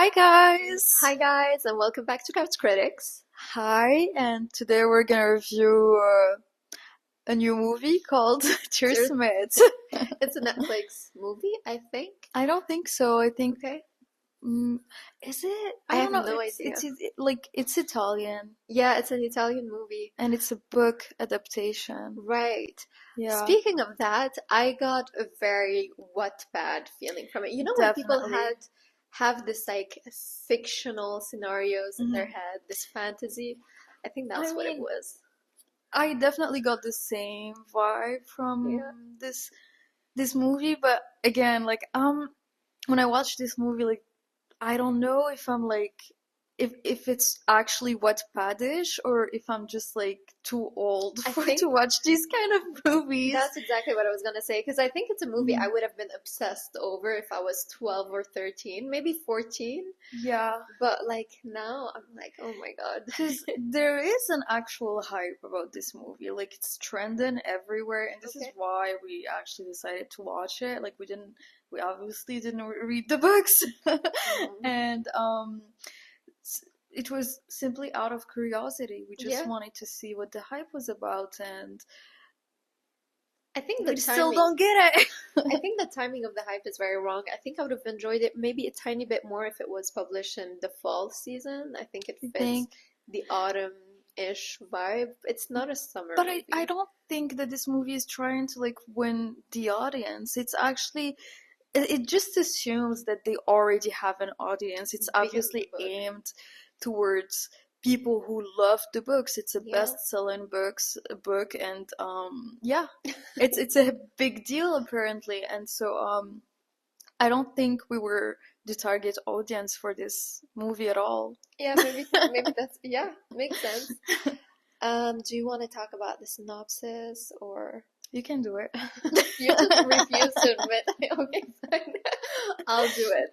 Hi guys! Hi guys, and welcome back to Couch Critics. Hi, and today we're gonna review a new movie called Cheers. Tearsmith. It's a Netflix movie, I think. I don't think so. I think, Okay. mm, is it? I I have don't know. no It's idea. it's Italian, Yeah, it's an Italian movie. and it's a book adaptation. Right. Yeah, Speaking of that, I got a very Wattpad feeling from it. You know when people definitely. have this like fictional scenarios in their Mhm. head, this fantasy? I think I that's what it mean, was. I definitely got the same vibe Yeah. from this movie, but again, when I watched this movie, I don't know if I'm if it's actually Wattpadish or if I'm just too old I for think to watch these kind of movies. That's exactly what I was gonna say, because I think it's a movie I Mhm. would have been obsessed over if I was 12 or 13, maybe 14. Yeah, But like now, I'm like, oh my God. because there is an actual hype about this movie. Like it's trending everywhere, and this is Okay. why we actually decided to watch it. We obviously didn't read the books, Mhm. and it was simply out of curiosity. We just Yeah, wanted to see what the hype was about, and I think the we still timing. don't get it. I think the timing of the hype is very wrong. I think I would have enjoyed it maybe a tiny bit more if it was published in the fall season. I think it I fits think, the autumn-ish vibe. It's not a summer but I movie. don't think that this movie is trying to win the audience. It's actually it just assumes that they already have an audience. It's Because of the obviously book. aimed towards people who love the books. It's a Yeah. best-selling book, and yeah, it's a big deal apparently, and so I don't think we were the target audience for this movie at all. Yeah, maybe that's yeah, makes sense. Do you want to talk about the synopsis or You can do it. you just refuse to admit? Okay, fine. I'll do it.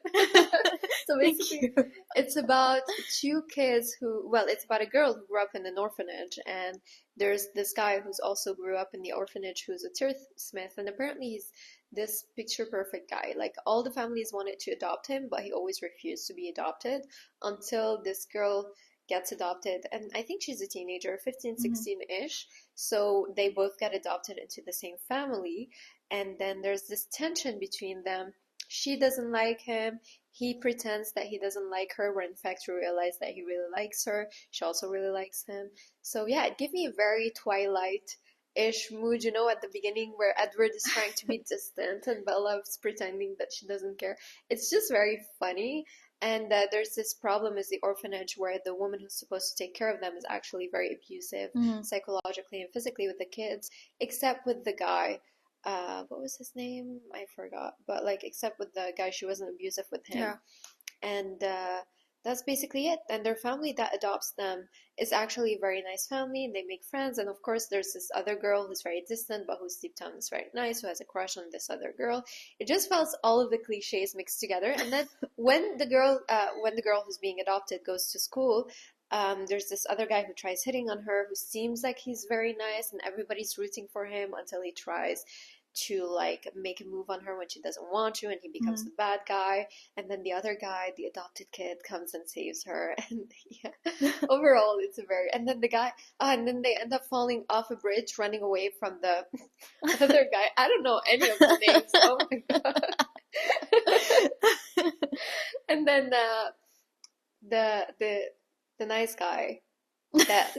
So Thank basically, you. it's about two kids well, it's about a girl who grew up in an orphanage, and there's this guy who's also grew up in the orphanage who's a tearsmith, and apparently he's this picture perfect guy. Like all the families wanted to adopt him, but he always refused to be adopted until this girl gets adopted, and I think she's a teenager, 15, Mhm. 16-ish. So they both get adopted into the same family, and then there's this tension between them. She doesn't like him. He pretends that he doesn't like her, where in fact we realize that he really likes her. She also really likes him. So yeah, it gave me a very Twilight-ish mood, at the beginning where Edward is trying to be distant and Bella is pretending that she doesn't care. It's just very funny. And there's this problem is the orphanage where the woman who's supposed to take care of them is actually very abusive Mhm. psychologically and physically with the kids, except with the guy. What was his name? I forgot. But except with the guy, she wasn't abusive with him. Yeah. And that's basically it. And their family that adopts them is actually a very nice family, and they make friends. And of course, there's this other girl who's very distant, but who's deep down is very nice, who has a crush on this other girl. It just felt all of the cliches mixed together. And then when the girl who's being adopted goes to school, there's this other guy who tries hitting on her, who seems like he's very nice, and everybody's rooting for him until he tries to make a move on her when she doesn't want to, and he becomes Mhm. the bad guy. And then the other guy, the adopted kid, comes and saves her. And yeah, overall, it's a very. And then the guy, and then they end up falling off a bridge, running away from the other guy. I don't know any of the names. Oh my God. And then the the nice guy that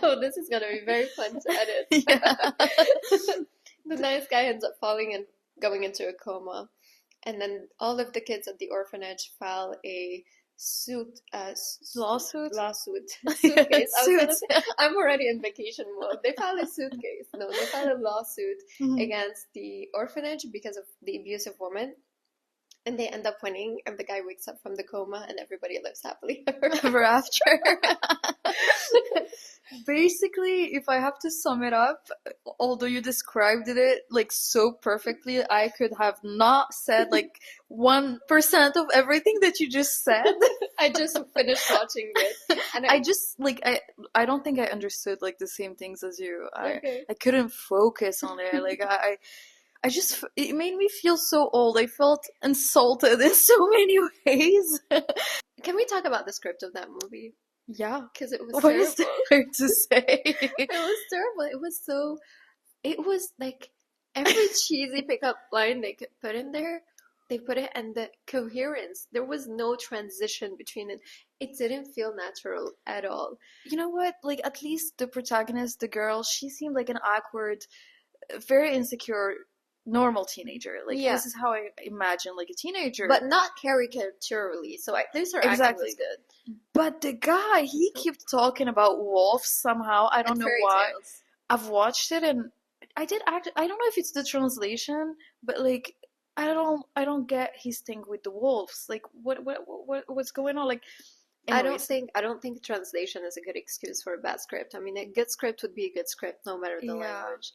oh, this is gonna be very fun to edit. Yeah. The nice guy ends up falling and going into a coma, and then all of the kids at the orphanage file a suit Lawsuit? lawsuit Yeah, suitcase. I was gonna suits. say I'm already in vacation mode. They file a suitcase. No, they file a lawsuit Mhm. against the orphanage because of the abusive woman. And they end up winning, and the guy wakes up from the coma, and everybody lives happily ever Ever after. after. Basically, if I have to sum it up, although you described it so perfectly, I could have not said 1% of everything that you just said. I just finished watching it, and I just I don't think I understood the same things as you. I okay. I couldn't focus on it. it made me feel so old. I felt insulted in so many ways. Can we talk about the script of that movie? Yeah. Because it was What is terrible. there to say? It was terrible. It was like every cheesy pickup line they could put in there, they put it, and the coherence, there was no transition between it. It didn't feel natural at all. You know what? Like, at least the protagonist, the girl, she seemed like an awkward, very insecure, normal teenager. Like, Yeah, this is how I imagine, like, a teenager. but not caricaturally. So at least her acting was Exactly. good. But the guy, he kept talking about wolves somehow. I don't And know fairy why. tales. I've watched it and I don't know if it's the translation, but like I don't get his thing with the wolves. Like what's going on? Like anyways. I don't think translation is a good excuse for a bad script. I mean, a good script would be a good script no matter the Yeah. language.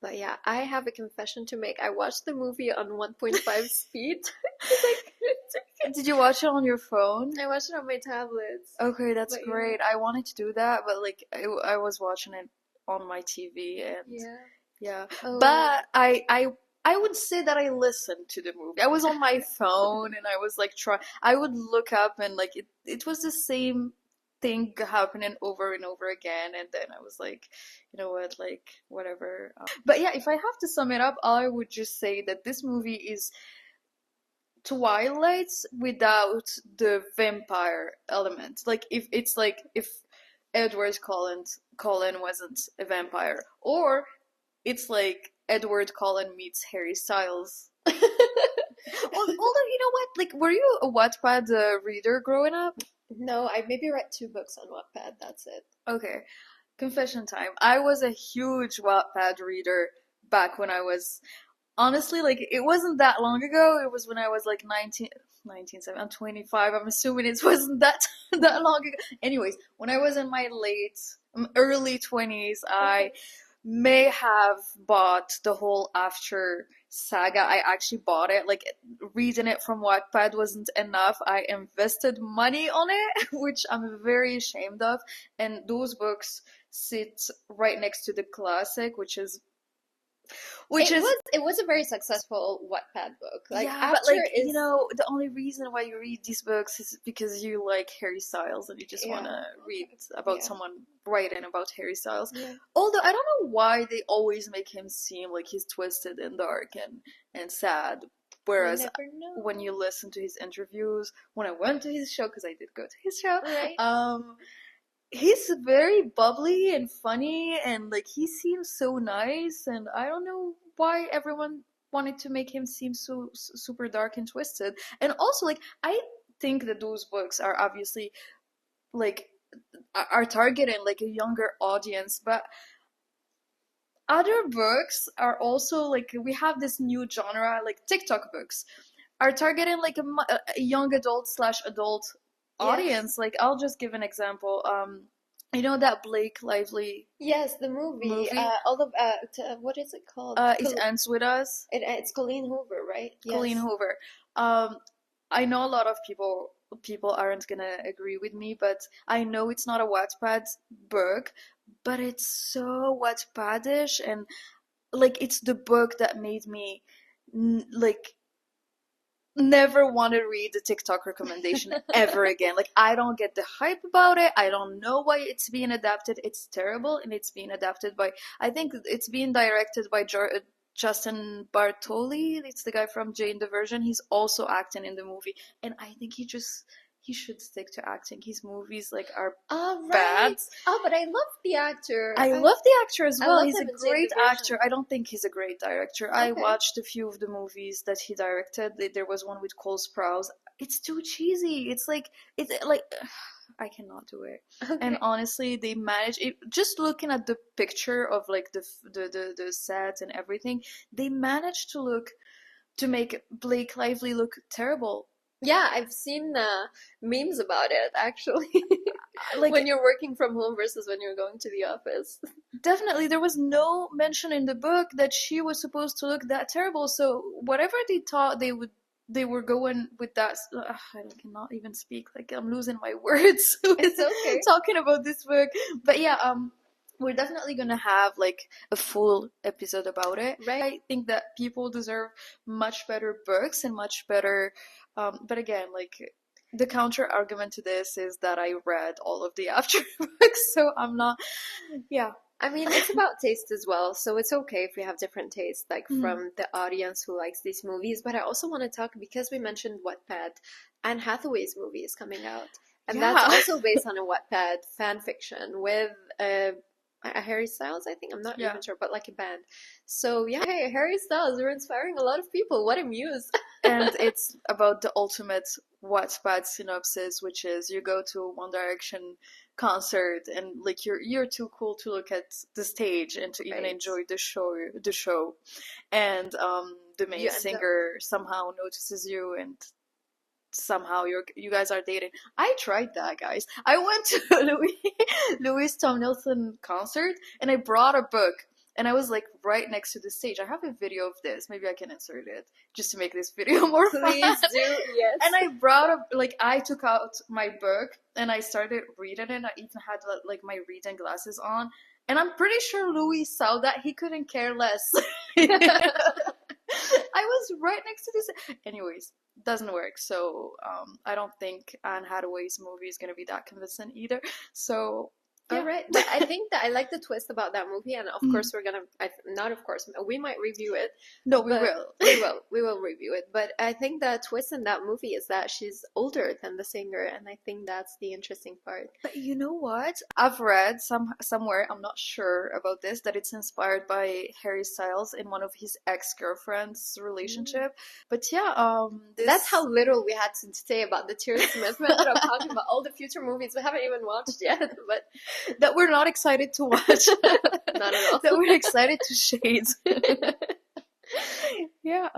But yeah, I have a confession to make. I watched the movie on 1.5 speed. 'Cause I couldn't take it. Did you watch it on your phone? I watched it on my tablets. Okay, that's But yeah. great. I wanted to do that, but like I was watching it on my TV and Yeah. yeah. Oh. But I would say that I listened to the movie. I was on my phone and I was like I would look up and like it was the same thing happening over and over again and then I was like, you know what, like whatever. But yeah, if I have to sum it up, I would just say that this movie is Twilight without the vampire element. Like if it's like if Edward Cullen wasn't a vampire, or it's like Edward Cullen meets Harry Styles. Although you know what, like, were you a Wattpad reader growing up? No, I maybe read 2 books on Wattpad. That's it. Okay, confession time. I was a huge Wattpad reader back when I was honestly like it wasn't that long ago. It was when I was like 19, I'm 25. I'm assuming it wasn't that that long ago. Anyways, when I was in my early 20s, I may have bought the whole After saga. I actually bought it. Like reading it from Wattpad wasn't enough. I invested money on it, which I'm very ashamed of. And those books sit right next to the classic, It was a very successful Wattpad book. Like yeah, but After like is you know, the only reason why you read these books is because you like Harry Styles and you just want to read about Yeah. someone writing about Harry Styles. Yeah. Although I don't know why they always make him seem like he's twisted and dark and sad. Whereas never know. when you listen to his interviews, when I went to his show, because I did go to his show, Right. He's very bubbly and funny and like he seems so nice and I don't know why everyone wanted to make him seem so super dark and twisted. And also like I think that those books are obviously like are targeting like a younger audience, but other books are also like we have this new genre like TikTok books are targeting like a young adult slash adult audience. Like I'll just give an example. You know that Blake Lively Yes, the movie. movie? All of what is it called? It Ends With Us. It's Colleen Hoover, right? Colleen Yes. Hoover. I know a lot of people aren't gonna agree with me, but I know it's not a Wattpad book, but it's so Wattpadish and like it's the book that made me like never want to read the TikTok recommendation ever again. Like I don't get the hype about it. I don't know why it's being adapted. It's terrible, and it's being adapted by. I think it's being directed by Justin Bartoli. It's the guy from Jane the Virgin. He's also acting in the movie, and I think he should stick to acting. His movies like are Oh, bad. right. Oh, but I love the actor. I love the actor as I well. love He's a him in Jane great the Virgin. actor. I don't think he's a great director. I Okay. watched a few of the movies that he directed. There was one with Cole Sprouse. It's too cheesy. It's like I cannot do it. Okay. And honestly, they manage it. Just looking at the picture of like the set and everything, they managed to make Blake Lively look terrible. Yeah, I've seen memes about it actually. Like when you're working from home versus when you're going to the office. definitely there was no mention in the book that she was supposed to look that terrible. So whatever they thought they were going with that. I cannot even speak. Like I'm losing my words. It's okay. Talking about this book, but yeah, we're definitely gonna have like a full episode about it. Right. I think that people deserve much better books and much better, but again, like the counter argument to this is that I read all of the after books, so I'm not, yeah. I mean, it's about taste as well, so it's okay if we have different tastes, like Mhm. from the audience who likes these movies. But I also want to talk, because we mentioned Wattpad, Anne Hathaway's movie is coming out, and that's Yeah. also based on a Wattpad fan fiction with a Harry Styles, I think. I'm not Yeah. even sure, but like a band. So yeah, hey, Harry Styles, you're inspiring a lot of people. What a muse! And it's about the ultimate Wattpad synopsis, which is you go to a One Direction concert and like you're too cool to look at the stage and to even Right. enjoy the show, and the main You end up. singer somehow notices you and somehow you guys are dating. I tried that, guys. I went to Louis Tomlinson concert and I brought a book and I was like right next to the stage. I have a video of this. Maybe I can insert it just to make this video more fun. Please do, yes. And I brought up like I took out my book and I started reading it. I even had like my reading glasses on. And I'm pretty sure Louis saw that. He couldn't care less. I was right next to this. Anyways, doesn't work. So I don't think Anne Hathaway's movie is gonna be that convincing either. So All yeah. right, but I think that I like the twist about that movie, and of course we're gonna, not of course, we might review it. No, we But will. we will review it. But I think the twist in that movie is that she's older than the singer, and I think that's the interesting part. But you know what? I've read somewhere, I'm not sure about this, that it's inspired by Harry Styles in one of his ex-girlfriend's relationship. But yeah, That's how little we had to say about the Tearsmith. We ended up talking about all the future movies we haven't even watched yet, but that we're not excited to watch. not at all. That we're excited to shade. Yeah,